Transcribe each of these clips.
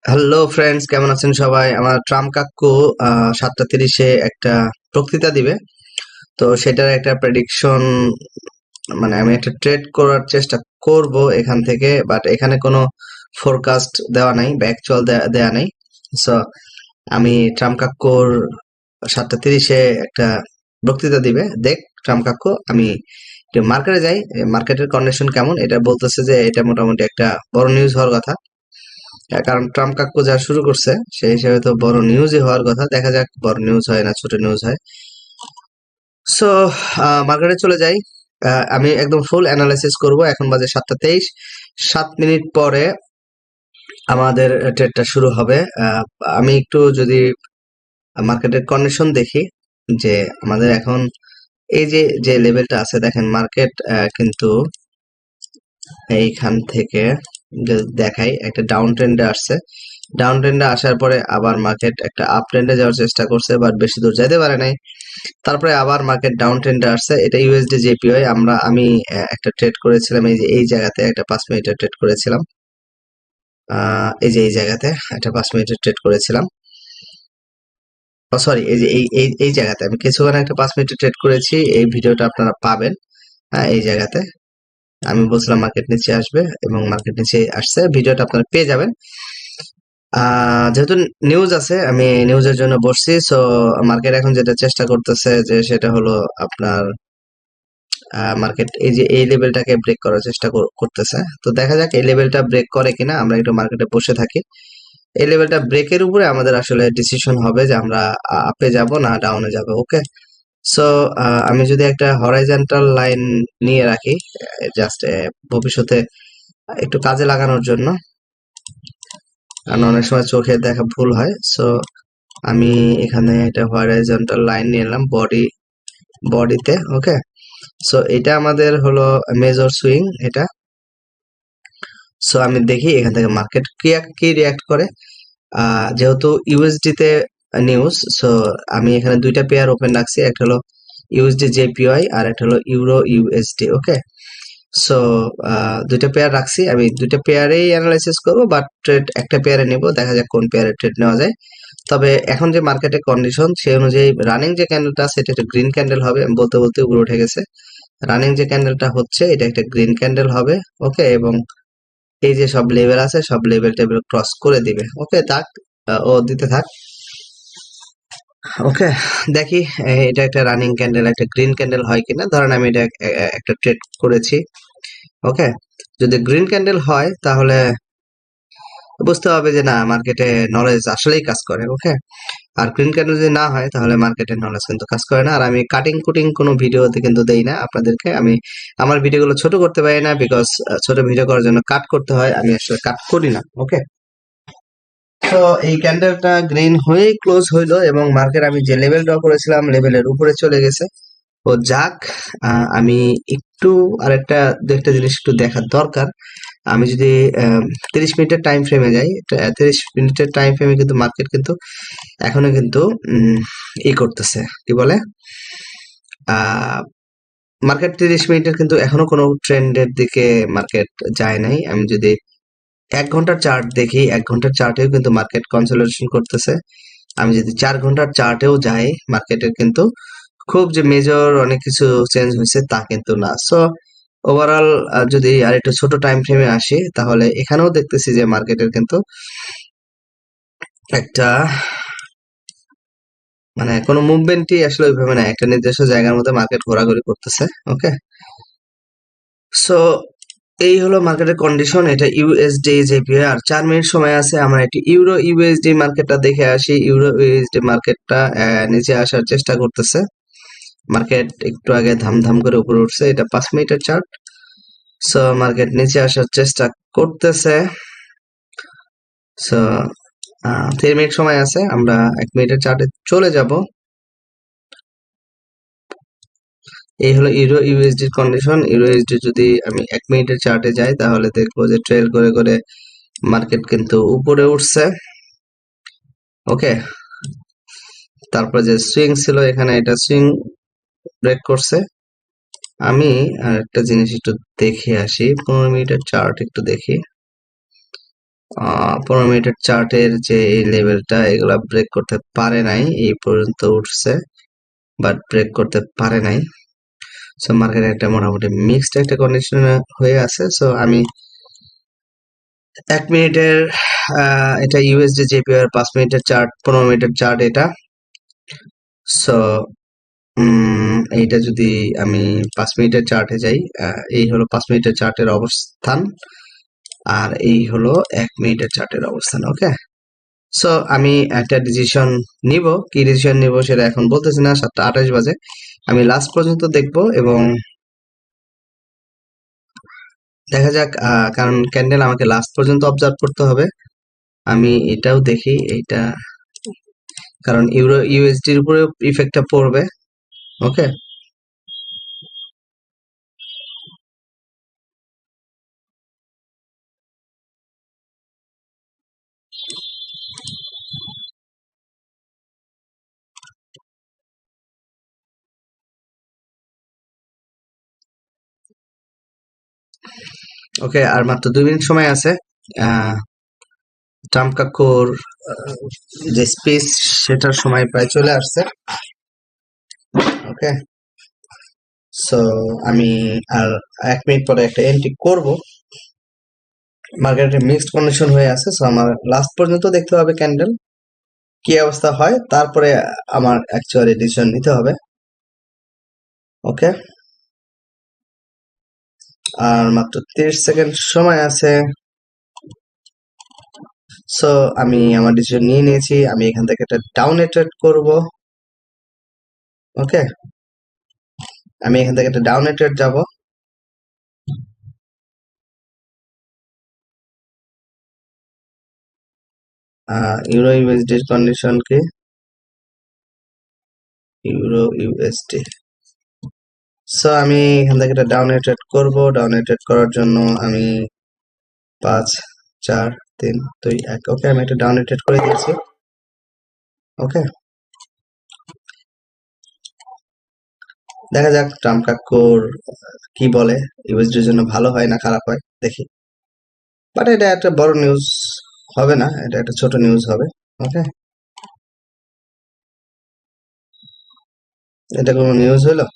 Hello friends, কেমন আছেন সবাই? আমার ট্রাম্প কাকু 7:30-এ একটা বক্তৃতা দিবে। তো সেটার একটা প্রেডিকশন, মানে আমি একটা ট্রেড করার চেষ্টা করব এখান থেকে, বাট এখানে কোনো ফোরকাস্ট দেওয়া নাই বা অ্যাকচুয়াল দেওয়া নাই। সো আমি ট্রাম্প কাকুর 7:30-এ একটা বক্তৃতা দিবে, দেখ ট্রাম্প কাকু। আমি মার্কেটে যাই, মার্কেটের কন্ডিশন কেমন এটা বলতেছে যে এটা মোটামুটি একটা বড় নিউজ হওয়ার কথা। কারণ ট্রাম্প কাকু যা শুরু করছে সেই হিসেবে তো বড় নিউজই হওয়ার কথা। দেখা যাক বড় নিউজ হয় না ছোট নিউজ হয়। সো মার্কেটে চলে যাই। আমি একদম ফুল অ্যানালাইসিস করব। এখন বাজে 7:23, 7 মিনিট পরে আমাদের ট্রেডটা শুরু হবে। আমি একটু যদি মার্কেটের কন্ডিশন দেখি যে আমাদের এখন এই যে যে লেভেলটা আছে, দেখেন মার্কেট কিন্তু এইখান থেকে যদি দেখাই একটা ডাউন ট্রেন্ডে আসছে। ডাউন ট্রেন্ডে আসার পরে আবার মার্কেট একটা আপ ট্রেন্ডে যাওয়ার চেষ্টা করছে, বাট বেশি দূর যেতে পারে নাই। তারপরে আবার মার্কেট ডাউন ট্রেন্ডে আসছে। এটা ইউএসডি জেপিওয়াই। আমি একটা ট্রেড করেছিলাম এই যে এই জায়গাতে, একটা 5 মিনিটের ট্রেড করেছিলাম। এই যে এই জায়গাতে একটা 5 মিনিটের ট্রেড করেছিলাম। ও সরি, এই যে এই জায়গাতে আমি কিছুক্ষণ একটা 5 মিনিটের ট্রেড করেছি। এই ভিডিওটা আপনারা পাবেন। হ্যাঁ, এই জায়গাতে আমি বলছিলাম মার্কেট নিচে আসবে এবং মার্কেট নিচে আসছে। ভিডিওটা আপনারা পেয়ে যাবেন। যেহেতু নিউজ আছে, আমি নিউজের জন্য বসছি। সো মার্কেট এখন যেটা চেষ্টা করতেছে যে সেটা হলো আপনার মার্কেট এই যে এই লেভেলটাকে ব্রেক করার চেষ্টা করতেছে। তো দেখা যাক এই লেভেলটা ব্রেক করে কিনা। আমরা একটু মার্কেটে বসে থাকি। এই লেভেলটা ব্রেকের উপরে আমাদের আসলে ডিসিশন হবে যে আমরা আপে যাব না ডাউনে যাব। ওকে। সো আমি যদি একটা হরাইজন্টাল লাইন নিয়ে রাখি, জাস্ট ভবিষ্যতে একটু কাজে লাগানোর জন্য, কারণ অনেক সময় চোখে দেখা ভুল হয়। সো আমি এখানে এটা হরাইজন্টাল লাইন নিয়ে নিলাম বডিতে। ওকে। সো এটা আমাদের হলো মেজর সুইং এটা। সো আমি দেখি এখান থেকে মার্কেট কি রিয়াক্ট করে। যেহেতু ইউএসডি তে নিউজ, সো আমি এখানে দুইটা পেয়ার ওপেন রাখছি। একটা হলো ইউএসডি জেপিওয়াই আর একটা হলো ইউরো ইউএসডি। ওকে। সো দুইটা পেয়ার রাখছি। আমি দুইটা পেয়ারেই অ্যানালাইসিস করবো, বাট ট্রেড একটা পেয়ারে নিব। দেখা যাক কোন পেয়ারে ট্রেড নেওয়া যায়। তবে এখন যে মার্কেটের কন্ডিশন সেই অনুযায়ী রানিং যে ক্যান্ডেলটা আছে এটা একটা গ্রিন ক্যান্ডেল হবে। আমি বলতে বলতে উপরে উঠে গেছে। রানিং যে ক্যান্ডেলটা হচ্ছে এটা একটা গ্রিন ক্যান্ডেল হবে। ওকে। এবং এই যে সব লেভেল আছে সব লেভেল টেবিল ক্রস করে দিবে। ওকে, থাক। ও দিতে থাক। ওকে, দেখি এটা একটা রানিং ক্যান্ডেল একটা গ্রিন ক্যান্ডেল হয় কিনা। ধরেন আমি এটা একটা ট্রেড করেছি। ওকে। যদি গ্রিন ক্যান্ডেল হয় তাহলে বুঝতে হবে যে না, মার্কেটে নলেজ আসলেই কাজ করে। ওকে। আর গ্রিন ক্যান্ডেল যদি না হয় তাহলে মার্কেটের নলেজ কিন্তু কাজ করে না। আর আমি কাটিং কুটিং কোনো ভিডিওতে কিন্তু দেই না আপনাদেরকে। আমি আমার ভিডিওগুলো ছোট করতে পারি না, বিকজ ছোট ভিডিও করার জন্য কাট করতে হয়। আমি আসলে কাট করি না। ওকে। তো এই ক্যান্ডেলটা গ্রিন হয়েই ক্লোজ হইলো এবং মার্কেট আমি যে লেভেল ড্র করেছিলাম লেভেলের উপরে চলে গেছে। ও যাক। আমি একটু আরেকটা দু একটা জিনিস একটু দেখার দরকার। আমি যদি 30 মিনিটের টাইম ফ্রেমে যাই, 30 মিনিটের টাইম ফ্রেমে কিন্তু মার্কেট কিন্তু এখনো কিন্তু করতেছে, কি বলে, মার্কেট 30 মিনিটের কিন্তু এখনো কোনো ট্রেন্ডের দিকে মার্কেট যায় নাই। আমি যদি 1 ঘন্টার চার্ট দেখি, 1 ঘন্টার চার্টেও কিন্তু মার্কেট কনসোলিডেশন করতেছে। আমি যদি 4 ঘন্টার চার্টেও যাই, মার্কেটের কিন্তু খুব যে মেজর অনেক কিছু চেঞ্জ হয়েছে তা কিন্তু না। সো ওভারঅল যদি আর একটু ছোট টাইম ফ্রেমে আসি তাহলে এখানেও দেখতেছি যে মার্কেটের কিন্তু একটা মানে কোনো মুভমেন্টই আসলে ওইভাবে না, একটা নির্দিষ্ট জায়গার মধ্যে মার্কেট ঘোরাঘুরি করতেছে। ওকে। সো এই হলো মার্কেটের কন্ডিশন। এটা ইউএসডি জেপিওয়াই। আর 4 মিনিট সময় আছে। আমরা একটু ইউরো ইউএসডি মার্কেটটা দেখে আসি। ইউরো ইউএসডি মার্কেটটা নিচে আসার চেষ্টা করতেছে। মার্কেট একটু আগে ধাম করে উপরে উঠছে। এটা 5 মিনিটের চার্ট। সো মার্কেট নিচে আসার চেষ্টা করতেছে। সো 3 মিনিট সময় আছে। আমরা 1 মিনিটের চার্টে চলে যাব। এই হলো ইউরো ইউএসডির কন্ডিশন। ইউরো ইউএসডি যদি আমি 1 মিনিটের চার্টে যাই তাহলে দেখবো যে ট্রেল করে করে মার্কেট কিন্তু উপরে উঠছে। ওকে। তারপর যে সুইং ছিল এখানে, এটা সুইং ব্রেক করছে। আমি আর একটা জিনিস একটু দেখে আসি, 15 মিনিটের চার্ট একটু দেখি। 15 মিনিটের চার্টের যে এই লেভেলটা এগুলা ব্রেক করতে পারে নাই, এই পর্যন্ত উঠছে বাট ব্রেক করতে পারে নাই। সো মার্কেট একটা মোটামুটি মিক্সড একটা কন্ডিশন হয়ে আছে। সো আমি 1 মিনিটের এটা ইউএসডি জেপিআর 5 মিনিটের চার্ট, 15 মিনিটের চার্ট এটা। সো এইটা যদি আমি 5 মিনিটের চার্টে যাই, এই হলো 5 মিনিটের চার্টের অবস্থান আর এই হলো 1 মিনিটের চার্টের অবস্থান। ওকে, সো আমি একটা ডিসিশন নিব, কি ডিসিশন নিব সেটা এখন বলতেছি না, 7:28 বাজে। আমি লাস্ট পর্যন্ত দেখব এবং দেখা যাক, কারণ ক্যান্ডেল আমাকে লাস্ট পর্যন্ত অবজার্ভ করতে হবে। আমি এটাও দেখি, এইটা কারণ ইউরো ইউএসডির উপরে ইফেক্টটা পড়বে। ওকে, ওকে, আর মাত্র 2 মিনিট সময় আছে। ট্রাম্প কাকুর যে স্পিচ সেটার সময় প্রায় চলে আসছে। ওকে, সো আমি আর 1 মিনিট পরে একটা এন্ট্রি করব। মার্কেটে মিক্সড কন্ডিশন হয়ে আছে, সো আমার লাস্ট পর্যন্ত দেখতে হবে ক্যান্ডেল কি অবস্থা হয়, তারপরে আমার অ্যাকচুয়ালি ডিসিশন নিতে হবে। ওকে, আর মাত্র 30 সেকেন্ড সময় আছে। সো আমি আমার ডিসিশন নিয়ে নিয়েছি, আমি এখান থেকে একটা ডাউনে ট্রেড করব। ওকে, আমি এখান থেকে একটা ডাউনে ট্রেড যাব। ইউরো ইউএসডির কন্ডিশন কি? Euro USD. সো আমি এখান থেকে একটা ডাউনে ট্রেড করব। ডাউনে ট্রেড করার জন্য আমি 5 4 3 2 1। ওকে, আমি একটা ডাউনে ট্রেড করে দিয়েছি। ওকে, দেখা যাক ট্রাম্প কাকুর কি বলে, ইউএসডির জন্য ভালো হয় না খারাপ হয় দেখি। বাট এটা একটা বড় নিউজ হবে না, এটা একটা ছোট নিউজ হবে। ওকে, এটা কোনো নিউজ হলো?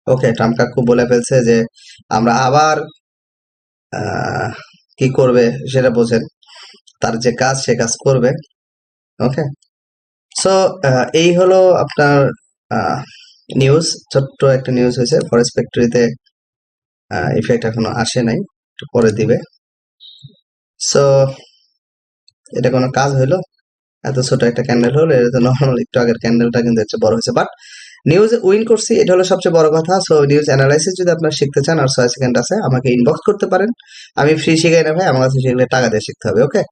ওকে, ট্রাম্প কাকু বলে ফেলছে যে আমরা আবার কি করবে সেটা বোঝেন, তার যে কাজ সে কাজ করবে। ওকে, সো এই হলো আপনার নিউজ, ছোট্ট একটা নিউজ হয়েছে। ফরেস্ট ফ্যাক্টরিতে ইফেক্ট এখনো আসে নাই, একটু পরে দিবে। সো এটা কোনো কাজ হইলো? এত ছোট একটা ক্যান্ডেল হলো, এটা তো নর্মাল, একটু আগের ক্যান্ডেলটা কিন্তু একটু বড় হয়েছে, বাট নিউজ উইন করছি, এটা হলো সবচেয়ে বড় কথা। সো নিউজ অ্যানালাইসিস যদি আপনারা শিখতে চান আর 6 সেকেন্ড আছে, আমাকে ইনবক্স করতে পারেন, আমি ফ্রি শিখাই না ভাই, আমার কাছে শিখলে টাকা দিয়ে শিখতে হবে। ওকে,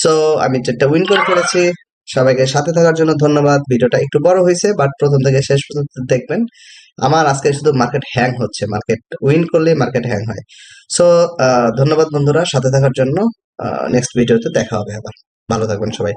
সো আমি যেটা উইন করে ফেলেছি। সবাইকে সাথে থাকার জন্য ধন্যবাদ। ভিডিওটা একটু বড় হয়েছে বাট প্রথম থেকে শেষ পর্যন্ত দেখবেন। আমার আজকে শুধু মার্কেট হ্যাং হচ্ছে, মার্কেট উইন করলেই মার্কেট হ্যাং হয়। সো ধন্যবাদ বন্ধুরা সাথে থাকার জন্য। নেক্সট ভিডিওতে দেখা হবে আবার। ভালো থাকবেন সবাই।